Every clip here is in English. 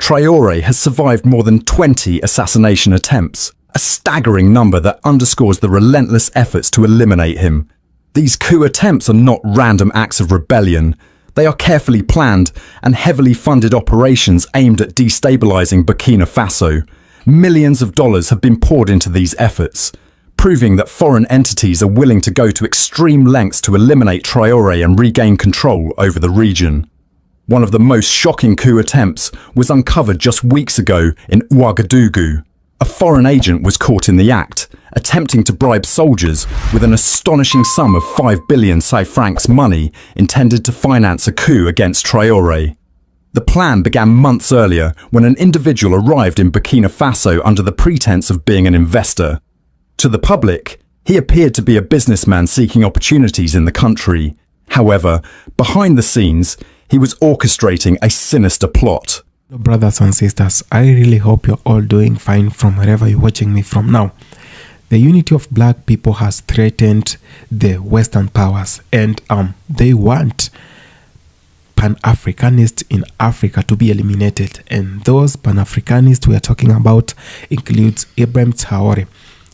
Traoré has survived more than 20 assassination attempts, a staggering number that underscores the relentless efforts to eliminate him. These coup attempts are not random acts of rebellion. They are carefully planned and heavily funded operations aimed at destabilizing Burkina Faso. Millions of dollars have been poured into these efforts, proving that foreign entities are willing to go to extreme lengths to eliminate Traoré and regain control over the region. One of the most shocking coup attempts was uncovered just weeks ago in Ouagadougou. A foreign agent was caught in the act, attempting to bribe soldiers with an astonishing sum of 5 billion francs money intended to finance a coup against Traoré. The plan began months earlier when an individual arrived in Burkina Faso under the pretense of being an investor. To the public, he appeared to be a businessman seeking opportunities in the country. However, behind the scenes, he was orchestrating a sinister plot. Brothers and sisters, I really hope you're all doing fine from wherever you're watching me from now. The unity of black people has threatened the Western powers, and they want Pan-Africanists in Africa to be eliminated. And those Pan-Africanists we are talking about includes Ibrahim Traoré.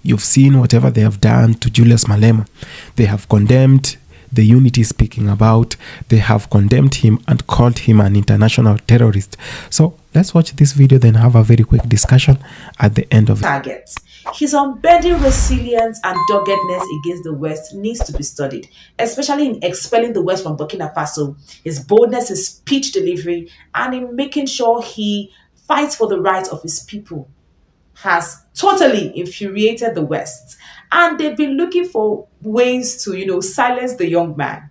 You've seen whatever they have done to Julius Malema. They have condemned the unity speaking about. They have condemned him and called him an international terrorist. So let's watch this video, then have a very quick discussion at the end of it. Targets. His unbending resilience and doggedness against the West needs to be studied, especially in expelling the West from Burkina Faso, his boldness in speech delivery, and in making sure he fights for the rights of his people has totally infuriated the West. And they've been looking for ways to, silence the young man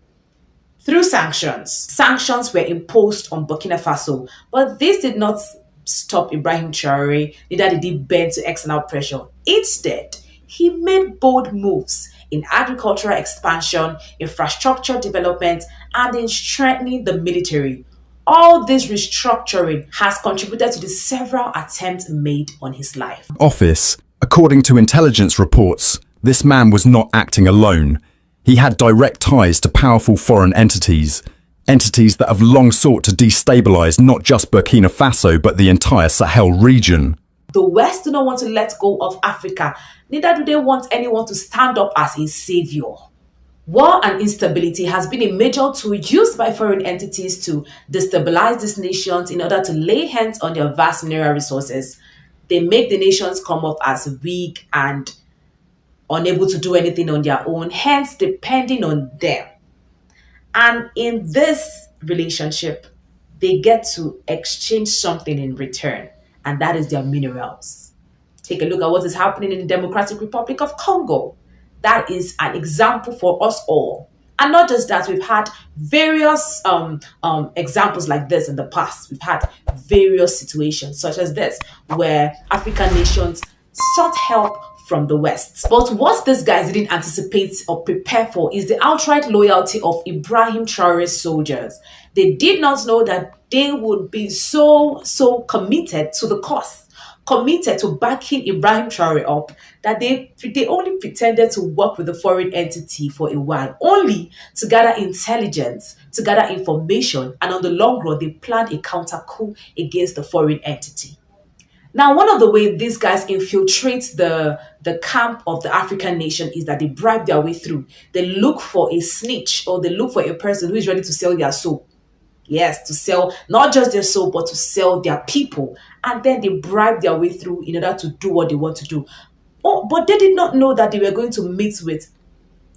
through sanctions. Sanctions were imposed on Burkina Faso, but this did not stop Ibrahim Traoré, neither did he bend to external pressure. Instead, he made bold moves in agricultural expansion, infrastructure development, and in strengthening the military. All this restructuring has contributed to the several attempts made on his life. Office. According to intelligence reports, this man was not acting alone. He had direct ties to powerful foreign entities that have long sought to destabilize not just Burkina Faso, but the entire Sahel region. The West do not want to let go of Africa, neither do they want anyone to stand up as a savior. War and instability has been a major tool used by foreign entities to destabilize these nations in order to lay hands on their vast mineral resources. They make the nations come off as weak and unable to do anything on their own, hence depending on them. And in this relationship, they get to exchange something in return, and that is their minerals. Take a look at what is happening in the Democratic Republic of Congo. That is an example for us all. And not just that, we've had various examples like this in the past. We've had various situations such as this, where African nations sought help from the West. But what these guys didn't anticipate or prepare for is the outright loyalty of Ibrahim Traoré's soldiers. They did not know that they would be so committed to the cause, committed to backing Ibrahim Traoré up, that they only pretended to work with the foreign entity for a while, only to gather intelligence, to gather information, and on the long run, they planned a counter coup against the foreign entity. Now, one of the ways these guys infiltrate the camp of the African nation is that they bribe their way through. They look for a snitch, or they look for a person who is ready to sell their soul. Yes, to sell not just their soul, but to sell their people. And then they bribe their way through in order to do what they want to do. Oh, but they did not know that they were going to meet with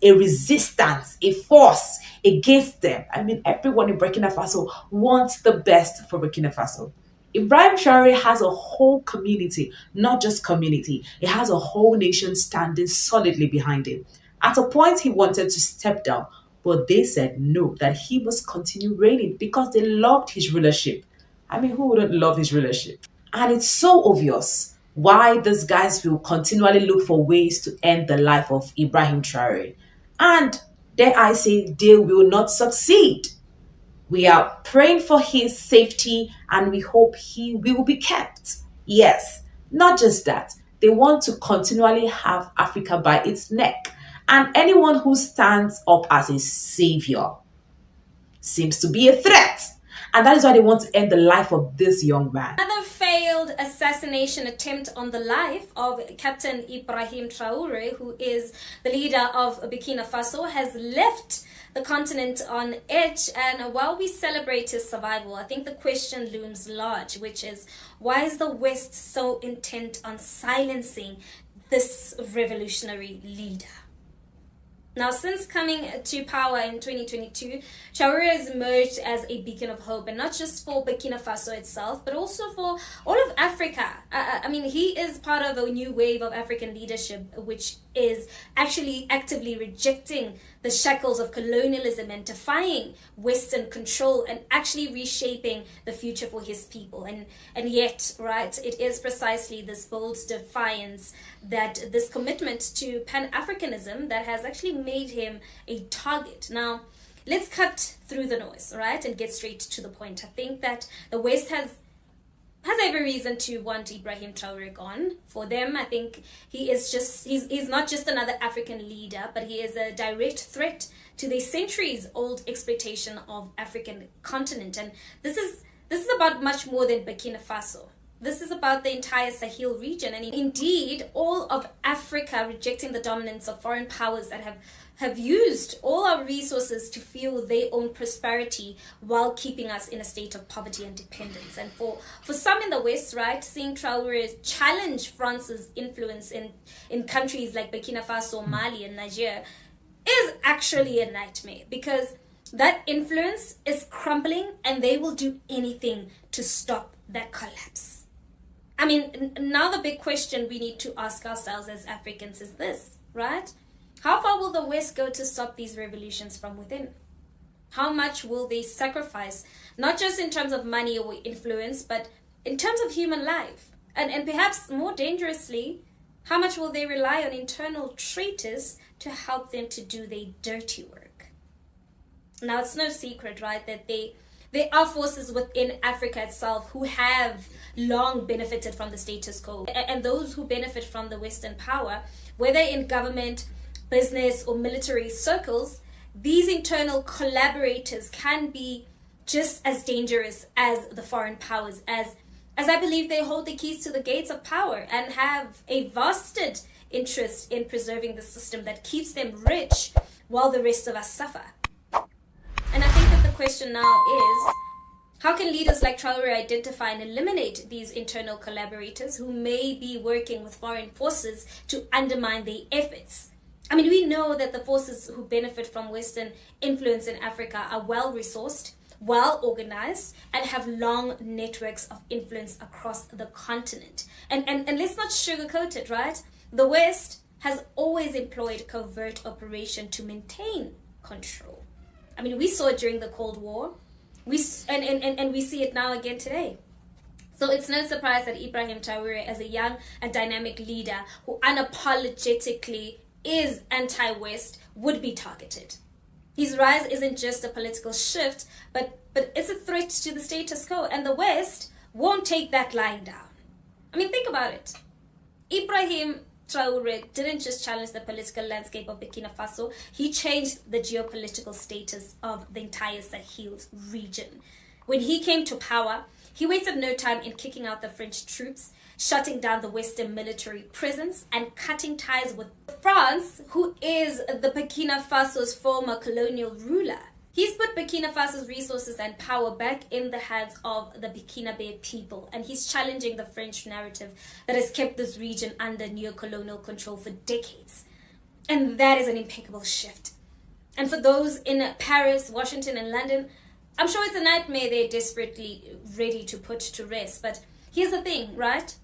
a resistance, a force against them. I mean, everyone in Burkina Faso wants the best for Burkina Faso. Ibrahim Traoré has a whole community, not just community. It has a whole nation standing solidly behind him. At a point, he wanted to step down, but they said no, that he must continue reigning because they loved his rulership. I mean, who wouldn't love his rulership? And it's so obvious why these guys will continually look for ways to end the life of Ibrahim Traoré. And dare I say, they will not succeed. We are praying for his safety and we hope he will be kept. Yes, not just that. They want to continually have Africa by its neck. And anyone who stands up as a savior seems to be a threat. And that is why they want to end the life of this young man. And then assassination attempt on the life of Captain Ibrahim Traoré, who is the leader of Burkina Faso, has left the continent on edge. And while we celebrate his survival, I think the question looms large, which is, why is the West so intent on silencing this revolutionary leader? Now, since coming to power in 2022, Traoré has emerged as a beacon of hope, and not just for Burkina Faso itself, but also for all of Africa. I mean, he is part of a new wave of African leadership, which is actually actively rejecting the shackles of colonialism and defying Western control and actually reshaping the future for his people. And yet, right, it is precisely this bold defiance, that this commitment to Pan-Africanism, that has actually made him a target. Now, let's cut through the noise, right, and get straight to the point. I think that the West has every reason to want Ibrahim Traoré gone. For them, I think he's not just another African leader, but he is a direct threat to the centuries-old exploitation of African continent. And this is about much more than Burkina Faso. This is about the entire Sahel region, and indeed all of Africa, rejecting the dominance of foreign powers that have used all our resources to fuel their own prosperity while keeping us in a state of poverty and dependence. And for some in the West, right, seeing Traoré challenge France's influence in countries like Burkina Faso, Mali, and Niger is actually a nightmare, because that influence is crumbling and they will do anything to stop that collapse. I mean, now the big question we need to ask ourselves as Africans is this, right? How far will the West go to stop these revolutions from within? How much will they sacrifice, not just in terms of money or influence, but in terms of human life? And perhaps more dangerously, how much will they rely on internal traitors to help them to do their dirty work? Now, it's no secret, right, that there are forces within Africa itself who have long benefited from the status quo. And those who benefit from the Western power, whether in government, business, or military circles, these internal collaborators can be just as dangerous as the foreign powers, as I believe they hold the keys to the gates of power and have a vested interest in preserving the system that keeps them rich while the rest of us suffer. And I think that the question now is, how can leaders like Traoré identify and eliminate these internal collaborators who may be working with foreign forces to undermine their efforts? I mean, we know that the forces who benefit from Western influence in Africa are well-resourced, well-organized, and have long networks of influence across the continent. And let's not sugarcoat it, right? The West has always employed covert operation to maintain control. I mean, we saw it during the Cold War. We see it now again today. So it's no surprise that Ibrahim Traoré, as a young and dynamic leader who unapologetically is anti-West, would be targeted. His rise isn't just a political shift, but it's a threat to the status quo, and the West won't take that lying down. I mean, think about it. Ibrahim Traoré didn't just challenge the political landscape of Burkina Faso, he changed the geopolitical status of the entire Sahel region. When he came to power, he wasted no time in kicking out the French troops, shutting down the Western military presence, and cutting ties with France, who is the Burkina Faso's former colonial ruler. He's put Burkina Faso's resources and power back in the hands of the Burkinabe people, and he's challenging the French narrative that has kept this region under neo-colonial control for decades. And that is an impeccable shift. And for those in Paris, Washington, and London, I'm sure it's a nightmare they're desperately ready to put to rest. But here's the thing, right?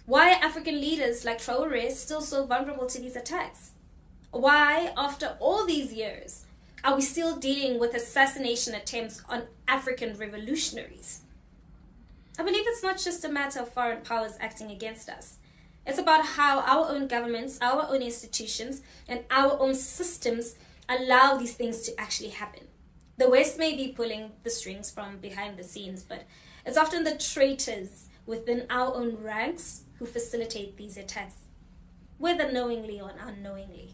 Why are African leaders like Traoré still so vulnerable to these attacks? Why, after all these years, are we still dealing with assassination attempts on African revolutionaries? I believe it's not just a matter of foreign powers acting against us. It's about how our own governments, our own institutions, and our own systems allow these things to actually happen. The West may be pulling the strings from behind the scenes, but it's often the traitors within our own ranks who facilitate these attacks, whether knowingly or unknowingly.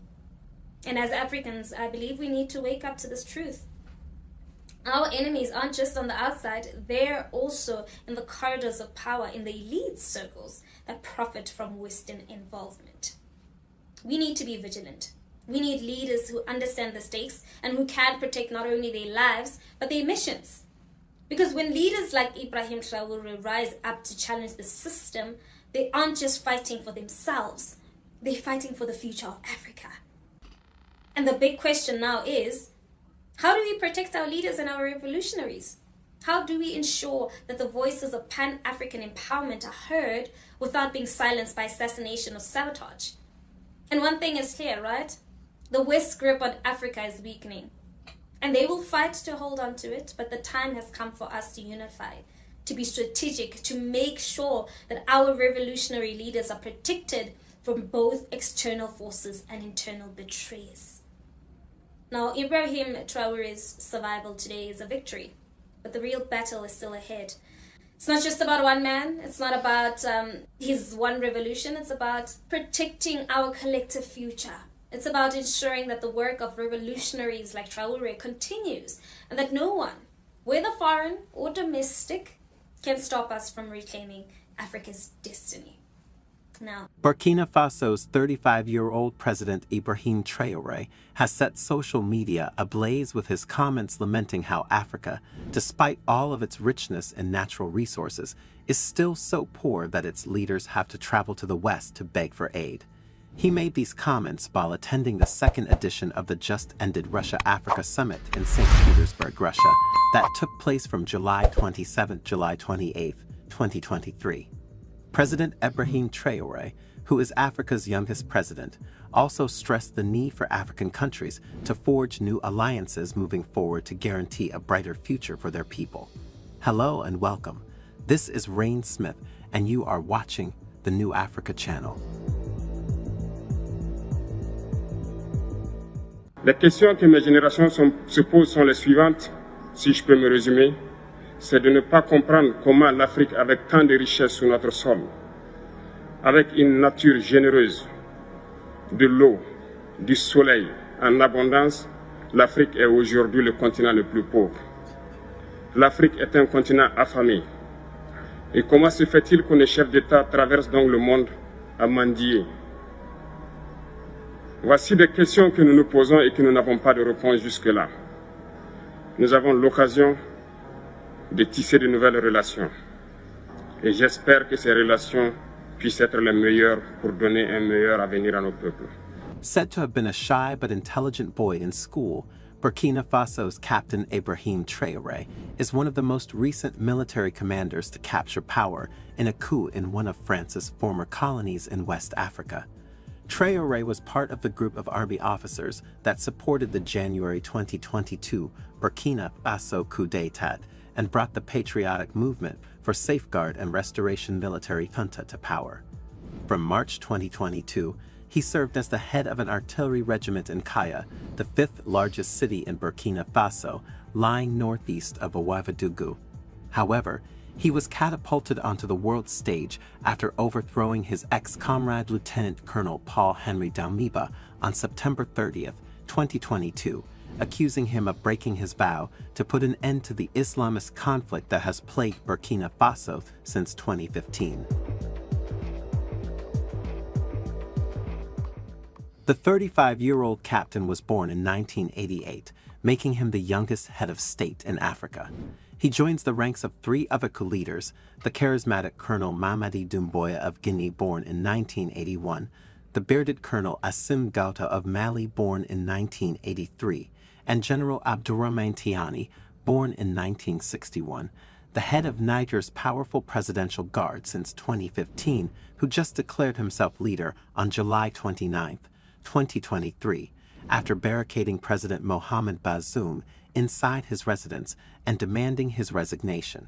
And as Africans, I believe we need to wake up to this truth. Our enemies aren't just on the outside, they're also in the corridors of power, in the elite circles that profit from Western involvement. We need to be vigilant. We need leaders who understand the stakes and who can protect not only their lives, but their missions. Because when leaders like Ibrahim Traoré rise up to challenge the system, they aren't just fighting for themselves, they're fighting for the future of Africa. And the big question now is, how do we protect our leaders and our revolutionaries? How do we ensure that the voices of Pan-African empowerment are heard without being silenced by assassination or sabotage? And one thing is clear, right? The West's grip on Africa is weakening. And they will fight to hold on to it, but the time has come for us to unify, to be strategic, to make sure that our revolutionary leaders are protected from both external forces and internal betrayers. Now, Ibrahim Traoré's survival today is a victory, but the real battle is still ahead. It's not just about one man, it's not about his one revolution, it's about protecting our collective future. It's about ensuring that the work of revolutionaries like Traoré continues and that no one, whether foreign or domestic, can stop us from reclaiming Africa's destiny. Now, Burkina Faso's 35-year-old president Ibrahim Traoré has set social media ablaze with his comments lamenting how Africa, despite all of its richness in natural resources, is still so poor that its leaders have to travel to the West to beg for aid. He made these comments while attending the second edition of the just-ended Russia-Africa Summit in St. Petersburg, Russia, that took place from July 27th to July 28th, 2023. President Ibrahim Traoré, who is Africa's youngest president, also stressed the need for African countries to forge new alliances moving forward to guarantee a brighter future for their people. Hello and welcome. This is Rain Smith, and you are watching the New Africa channel. Les questions que mes générations se posent sont les suivantes, si je peux me résumer. C'est de ne pas comprendre comment l'Afrique, avec tant de richesses sur notre sol, avec une nature généreuse, de l'eau, du soleil en abondance, l'Afrique est aujourd'hui le continent le plus pauvre. L'Afrique est un continent affamé. Et comment se fait-il que les chefs d'État traversent donc le monde à mendier? Voici des questions que nous nous posons et que nous n'avons pas de réponse jusque-là. Nous avons l'occasion de tisser de nouvelles relations. Et j'espère que ces relations puissent être les meilleures pour donner un meilleur avenir à nos peuples. Said to have been a shy but intelligent boy in school, Burkina Faso's Captain Ibrahim Traoré is one of the most recent military commanders to capture power in a coup in one of France's former colonies in West Africa. Traoré was part of the group of army officers that supported the January 2022 Burkina Faso coup d'état and brought the patriotic movement for safeguard and restoration military junta to power. From March 2022, he served as the head of an artillery regiment in Kaya, the fifth largest city in Burkina Faso, lying northeast of Ouagadougou. However, he was catapulted onto the world stage after overthrowing his ex-comrade Lieutenant Colonel Paul-Henri Doumiba on September 30th, 2022, accusing him of breaking his vow to put an end to the Islamist conflict that has plagued Burkina Faso since 2015. The 35-year-old captain was born in 1988, making him the youngest head of state in Africa. He joins the ranks of three other coup leaders, the charismatic Colonel Mamadi Doumbouya of Guinea, born in 1981, the bearded Colonel Assimi Goïta of Mali, born in 1983, and General Abdourahmane Tiani, born in 1961, the head of Niger's powerful presidential guard since 2015, who just declared himself leader on July 29, 2023, after barricading President Mohamed Bazoum inside his residence and demanding his resignation.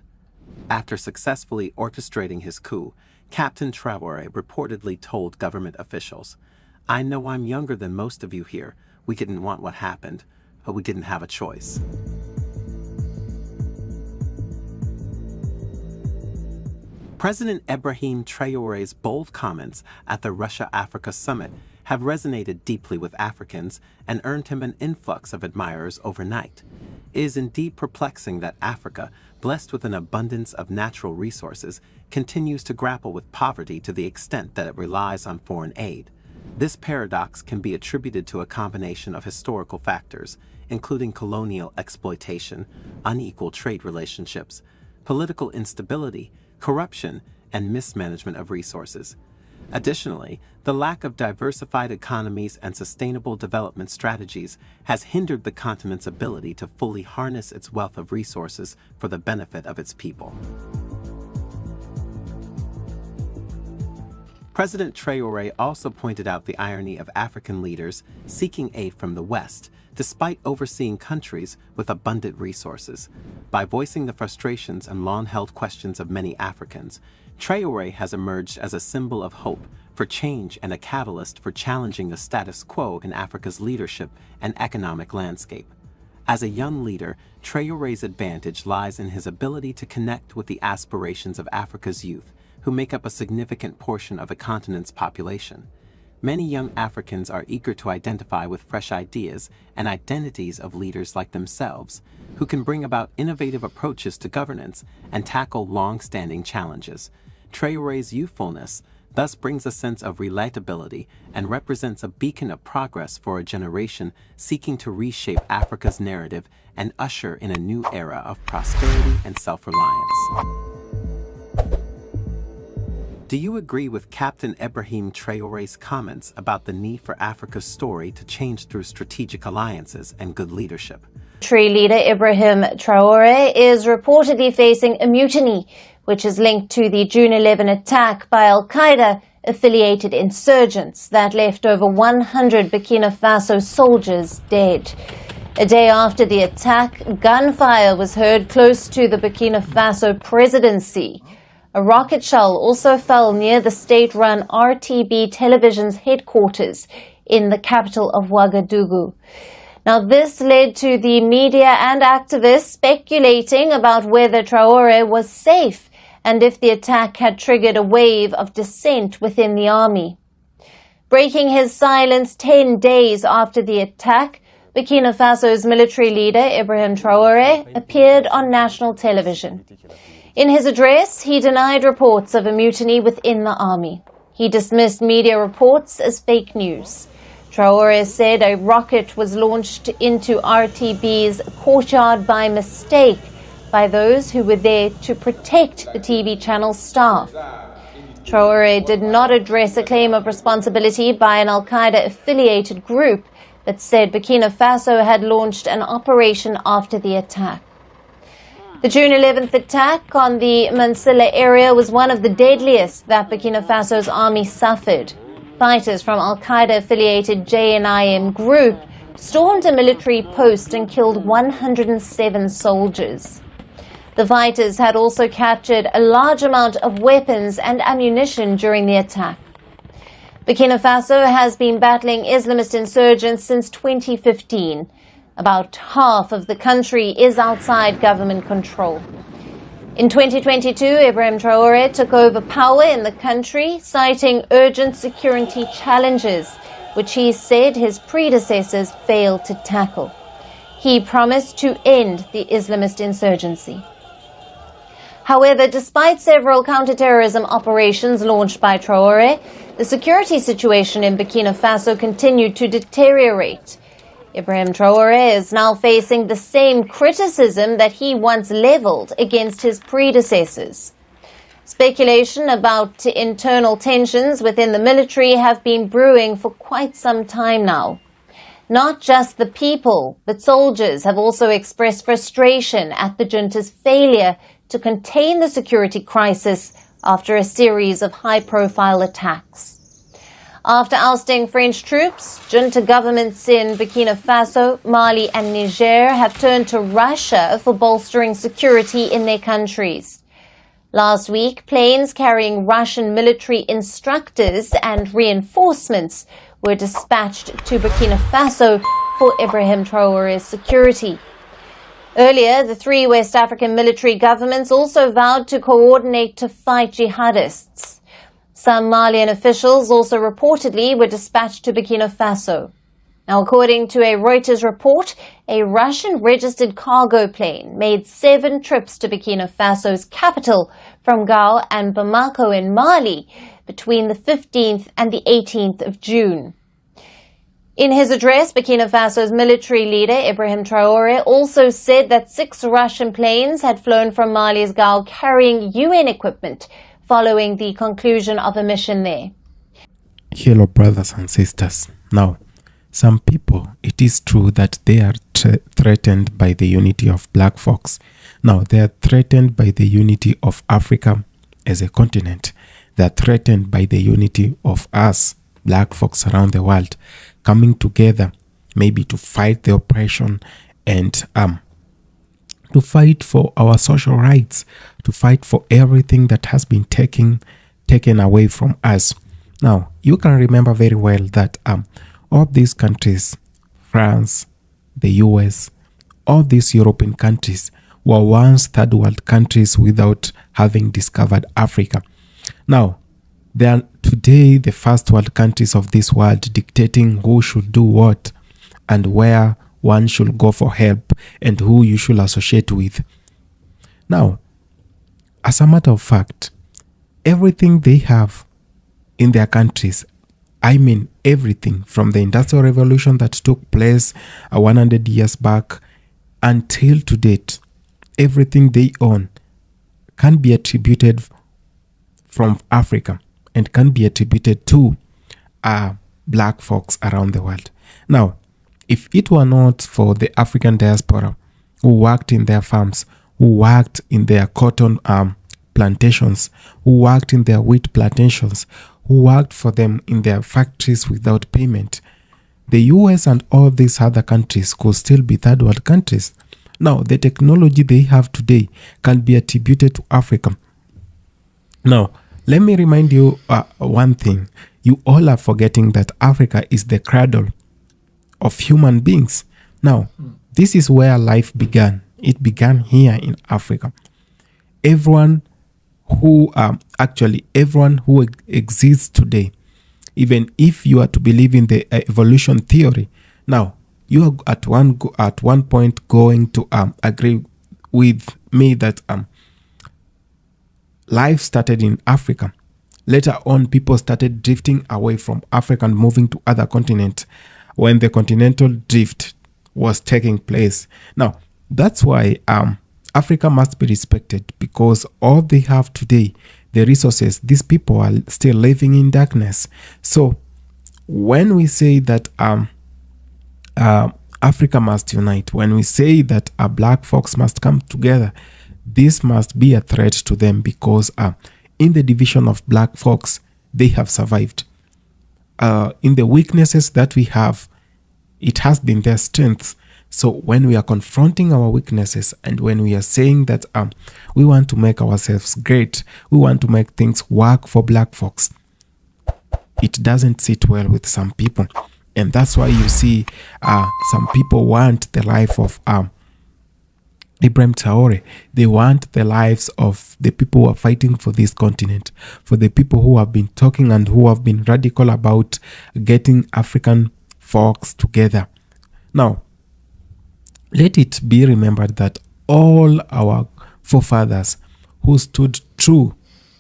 After successfully orchestrating his coup, Captain Traoré reportedly told government officials, "I know I'm younger than most of you here. We didn't want what happened, but we didn't have a choice." President Ibrahim Traoré's bold comments at the Russia-Africa Summit have resonated deeply with Africans and earned him an influx of admirers overnight. It is indeed perplexing that Africa, blessed with an abundance of natural resources, continues to grapple with poverty to the extent that it relies on foreign aid. This paradox can be attributed to a combination of historical factors, including colonial exploitation, unequal trade relationships, political instability, corruption, and mismanagement of resources. Additionally, the lack of diversified economies and sustainable development strategies has hindered the continent's ability to fully harness its wealth of resources for the benefit of its people. President Traoré also pointed out the irony of African leaders seeking aid from the West, despite overseeing countries with abundant resources. By voicing the frustrations and long-held questions of many Africans, Traoré has emerged as a symbol of hope for change and a catalyst for challenging the status quo in Africa's leadership and economic landscape. As a young leader, Traoré's advantage lies in his ability to connect with the aspirations of Africa's youth, who make up a significant portion of the continent's population. Many young Africans are eager to identify with fresh ideas and identities of leaders like themselves, who can bring about innovative approaches to governance and tackle long-standing challenges. Traoré's youthfulness thus brings a sense of relatability and represents a beacon of progress for a generation seeking to reshape Africa's narrative and usher in a new era of prosperity and self-reliance. Do you agree with Captain Ibrahim Traoré's comments about the need for Africa's story to change through strategic alliances and good leadership? Military leader Ibrahim Traoré is reportedly facing a mutiny, which is linked to the June 11 attack by Al-Qaeda-affiliated insurgents that left over 100 Burkina Faso soldiers dead. A day after the attack, gunfire was heard close to the Burkina Faso presidency. A rocket shell also fell near the state-run RTB television's headquarters in the capital of Ouagadougou. Now, this led to the media and activists speculating about whether Traoré was safe and if the attack had triggered a wave of dissent within the army. Breaking his silence 10 days after the attack, Burkina Faso's military leader, Ibrahim Traoré, appeared on national television. In his address, he denied reports of a mutiny within the army. He dismissed media reports as fake news. Traoré said a rocket was launched into RTB's courtyard by mistake by those who were there to protect the TV channel's staff. Traoré did not address a claim of responsibility by an Al-Qaeda-affiliated group that said Burkina Faso had launched an operation after the attack. The June 11th attack on the Mansilla area was one of the deadliest that Burkina Faso's army suffered. Fighters from Al-Qaeda-affiliated JNIM group stormed a military post and killed 107 soldiers. The fighters had also captured a large amount of weapons and ammunition during the attack. Burkina Faso has been battling Islamist insurgents since 2015. About half of the country is outside government control. In 2022, Ibrahim Traoré took over power in the country, citing urgent security challenges, which he said his predecessors failed to tackle. He promised to end the Islamist insurgency. However, despite several counterterrorism operations launched by Traoré, the security situation in Burkina Faso continued to deteriorate. Ibrahim Traoré is now facing the same criticism that he once leveled against his predecessors. Speculation about internal tensions within the military have been brewing for quite some time now. Not just the people, but soldiers have also expressed frustration at the junta's failure to contain the security crisis after a series of high-profile attacks. After ousting French troops, junta governments in Burkina Faso, Mali and Niger have turned to Russia for bolstering security in their countries. Last week, planes carrying Russian military instructors and reinforcements were dispatched to Burkina Faso for Ibrahim Traoré's security. Earlier, the three West African military governments also vowed to coordinate to fight jihadists. Some Malian officials also reportedly were dispatched to Burkina Faso. Now, according to a Reuters report, a Russian-registered cargo plane made 7 trips to Burkina Faso's capital from Gao and Bamako in Mali between the 15th and the 18th of June. In his address, Burkina Faso's military leader, Ibrahim Traoré, also said that 6 Russian planes had flown from Mali's Gao carrying UN equipment following the conclusion of a mission there. Hello, brothers and sisters. Now, some people, it is true that they are threatened by the unity of black folks. Now, they are threatened by the unity of Africa as a continent. They are threatened by the unity of us, black folks around the world, coming together maybe to fight the oppression and to fight for our social rights, to fight for everything that has been taken away from us. Now, you can remember very well that all these countries, France, the US, all these European countries were once third world countries without having discovered Africa. Now, they are today the first world countries of this world dictating who should do what and where one should go for help and who you should associate with. Now, as a matter of fact, everything they have in their countries, I mean everything from the Industrial Revolution that took place 100 years back until to date, everything they own can be attributed from Africa and can be attributed to black folks around the world. Now, if it were not for the African diaspora who worked in their farms, who worked in their cotton plantations, who worked in their wheat plantations, who worked for them in their factories without payment, the US and all these other countries could still be third world countries. Now, the technology they have today can be attributed to Africa. Now, let me remind you one thing. You all are forgetting that Africa is the cradle of human beings. Now, this is where life began. It began here in Africa. Everyone who exists today, even if you are to believe in the evolution theory, now you are at one point going to agree with me that life started in Africa. Later on, people started drifting away from Africa and moving to other continents when the continental drift was taking place. Now, that's why Africa must be respected, because all they have today, the resources, these people are still living in darkness. So when we say that Africa must unite, when we say that black folks must come together, this must be a threat to them, because in the division of black folks, they have survived. In the weaknesses that we have, it has been their strength. So when we are confronting our weaknesses and when we are saying that we want to make ourselves great, we want to make things work for black folks, it doesn't sit well with some people. And that's why you see some people want the life of Ibrahim Traoré. They want the lives of the people who are fighting for this continent, for the people who have been talking and who have been radical about getting African folks together. Now, let it be remembered that all our forefathers who stood true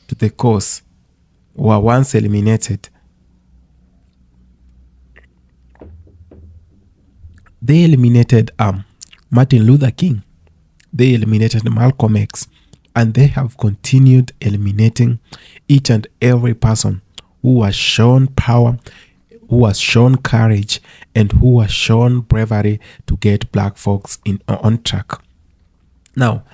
to the cause were once eliminated. They eliminated Martin Luther King. They eliminated Malcolm X. And they have continued eliminating each and every person who has shown power, who has shown courage, and who has shown bravery to get black folks on track. Now,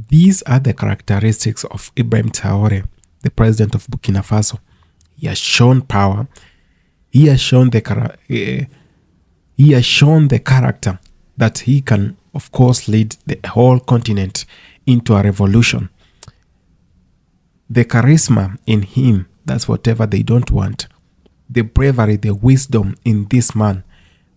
these are the characteristics of Ibrahim Traoré, the president of Burkina Faso. He has shown power. He has shown the character that he can, of course, lead the whole continent into a revolution. The charisma in him, that's whatever they don't want. The bravery, the wisdom in this man,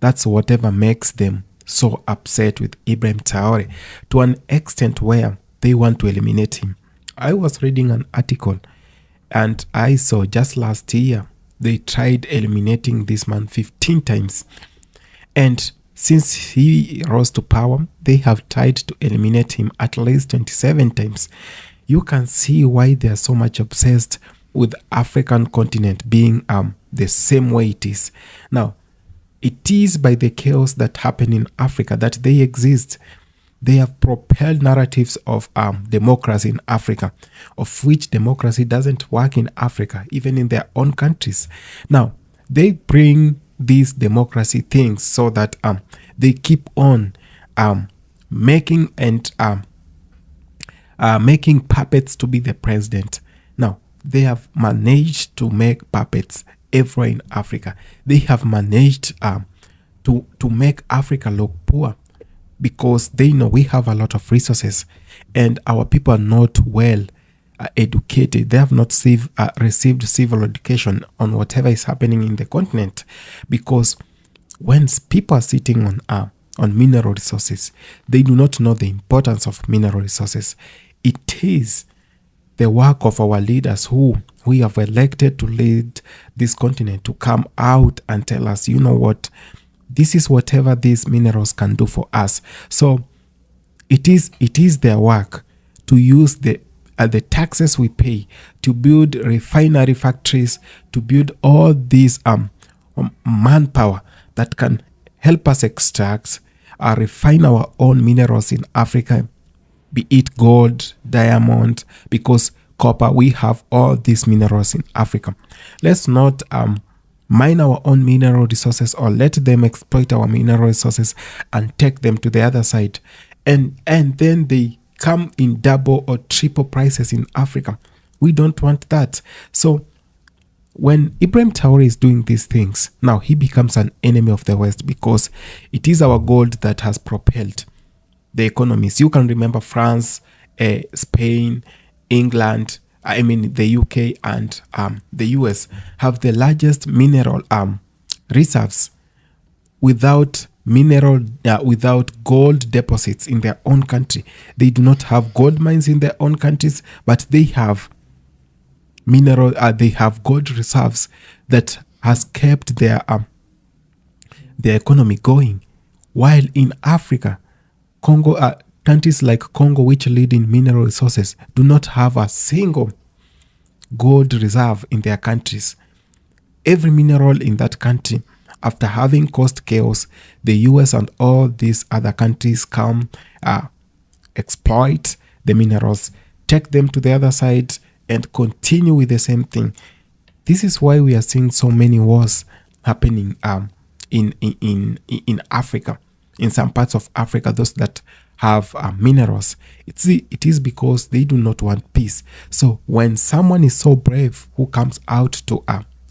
that's whatever makes them so upset with Ibrahim Traoré, to an extent where they want to eliminate him. I was reading an article and I saw just last year they tried eliminating this man 15 times. And since he rose to power, they have tried to eliminate him at least 27 times. You can see why they are so much obsessed with African continent being the same way it is. Now, it is by the chaos that happen in Africa that they exist. They have propelled narratives of democracy in Africa, of which democracy doesn't work in Africa, even in their own countries. Now, they bring these democracy things so that they keep on making puppets to be the president. Now, they have managed to make puppets everywhere in Africa. They have managed to make Africa look poor, because they know we have a lot of resources and our people are not well educated. They have not received civil education on whatever is happening in the continent, because when people are sitting on mineral resources, they do not know the importance of mineral resources. It is the work of our leaders who we have elected to lead this continent to come out and tell us, you know what, this is whatever these minerals can do for us. So it is their work to use the taxes we pay to build refinery factories, to build all these manpower that can help us extract refine our own minerals in Africa, be it gold, diamond, because copper, we have all these minerals in Africa. Let's not mine our own mineral resources or let them exploit our mineral resources and take them to the other side. And then they come in double or triple prices in Africa. We don't want that. So when Ibrahim Traoré is doing these things, now he becomes an enemy of the West, because it is our gold that has propelled the economies. You can remember France, Spain, England, the UK and the US have the largest mineral reserves without gold deposits in their own country. They do not have gold mines in their own countries, but they have they have gold reserves that has kept their economy going. While in Africa, countries like Congo, which lead in mineral resources, do not have a single gold reserve in their countries. Every mineral in that country, after having caused chaos, the US and all these other countries come, exploit the minerals, take them to the other side, and continue with the same thing. This is why we are seeing so many wars happening in Africa, in some parts of Africa, those that have minerals. It is because they do not want peace. So when someone is so brave who comes out to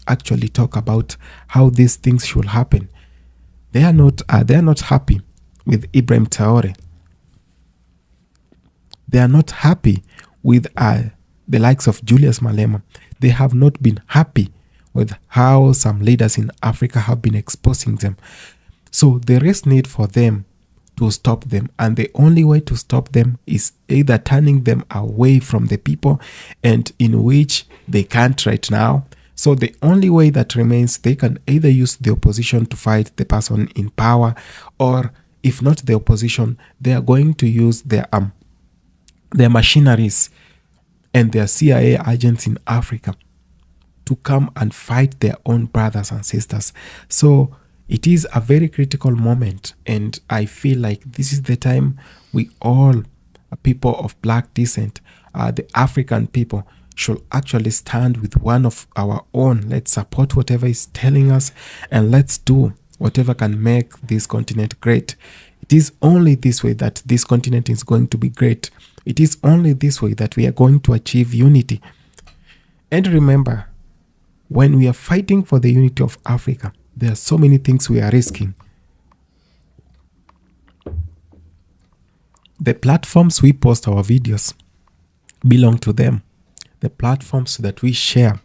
actually talk about how these things should happen, they are not happy with Ibrahim Traoré. They are not happy with the likes of Julius Malema. They have not been happy with how some leaders in Africa have been exposing them. So there is need for them to stop them, and the only way to stop them is either turning them away from the people, and in which they can't right now. So the only way that remains, they can either use the opposition to fight the person in power, or if not the opposition, they are going to use their machineries and their CIA agents in Africa to come and fight their own brothers and sisters. So it is a very critical moment, and I feel like this is the time we all, people of black descent, the African people, should actually stand with one of our own. Let's support whatever is telling us, and let's do whatever can make this continent great. It is only this way that this continent is going to be great. It is only this way that we are going to achieve unity. And remember, when we are fighting for the unity of Africa, there are so many things we are risking. The platforms we post our videos belong to them. The platforms that we share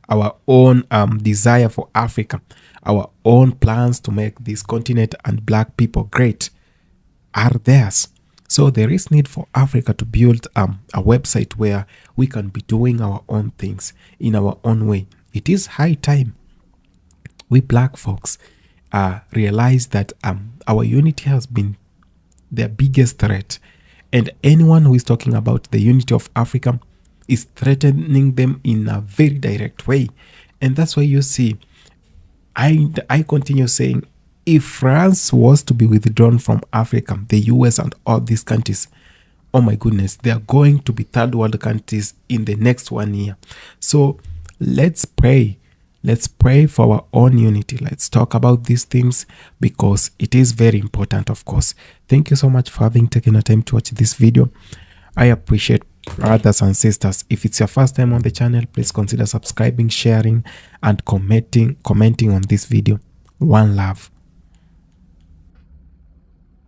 our own desire for Africa, our own plans to make this continent and black people great are theirs. So there is need for Africa to build a website where we can be doing our own things in our own way. it is high time we black folks realize that our unity has been their biggest threat. And anyone who is talking about the unity of Africa is threatening them in a very direct way. And that's why you see, I continue saying, if France was to be withdrawn from Africa, the US and all these countries, oh my goodness, they are going to be third world countries in the next 1 year. So let's pray. Let's pray for our own unity. Let's talk about these things because it is very important, of course. Thank you so much for having taken the time to watch this video. I appreciate brothers and sisters. If it's your first time on the channel, please consider subscribing, sharing, and commenting on this video. One love.